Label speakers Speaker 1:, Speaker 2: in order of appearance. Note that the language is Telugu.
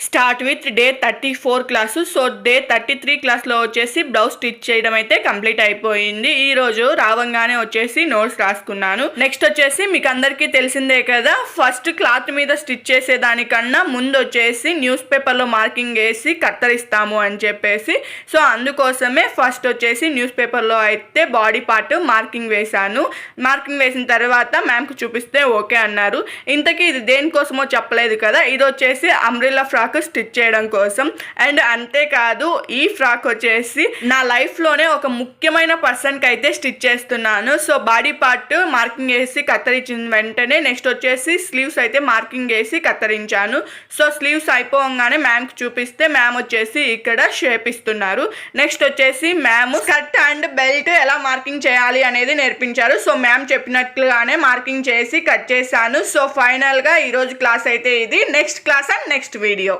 Speaker 1: Start with day 34 class. So day 33 క్లాస్లో వచ్చేసి బ్లౌజ్ స్టిచ్ చేయడం అయితే కంప్లీట్ అయిపోయింది. ఈ రోజు రావంగానే వచ్చేసి నోట్స్ రాసుకున్నాను. నెక్స్ట్ వచ్చేసి మీకు అందరికీ తెలిసిందే కదా, ఫస్ట్ క్లాత్ మీద స్టిచ్ చేసేదానికన్నా ముందు వచ్చేసి న్యూస్ పేపర్లో మార్కింగ్ వేసి కత్తరిస్తాము అని చెప్పేసి, సో అందుకోసమే ఫస్ట్ వచ్చేసి న్యూస్ పేపర్లో అయితే బాడీ పార్ట్ మార్కింగ్ వేశాను. మార్కింగ్ వేసిన తర్వాత మ్యామ్కి చూపిస్తే ఓకే అన్నారు. ఇంతకీ ఇది దేనికోసమో చెప్పలేదు కదా, ఇది వచ్చేసి అంబ్రెల్లా ఫ్రాక్ స్టిచ్ చేయడం కోసం. అండ్ అంతేకాదు ఈ ఫ్రాక్ వచ్చేసి నా లైఫ్లోనే ఒక ముఖ్యమైన పర్సన్కి అయితే స్టిచ్ చేస్తున్నాను. సో బాడీ పార్ట్ మార్కింగ్ వేసి కత్తిరించిన వెంటనే నెక్స్ట్ వచ్చేసి స్లీవ్స్ అయితే మార్కింగ్ వేసి కత్తిరించాను. సో స్లీవ్స్ అయిపోగానే మ్యామ్కి చూపిస్తే మ్యామ్ వచ్చేసి ఇక్కడ షేప్ ఇస్తున్నారు. నెక్స్ట్ వచ్చేసి మ్యామ్ స్కర్ట్ అండ్ బెల్ట్ ఎలా మార్కింగ్ చేయాలి అనేది నేర్పించారు. సో మ్యామ్ చెప్పినట్లుగానే మార్కింగ్ చేసి కట్ చేశాను. సో ఫైనల్గా ఈరోజు క్లాస్ అయితే ఇది. Next class and next video.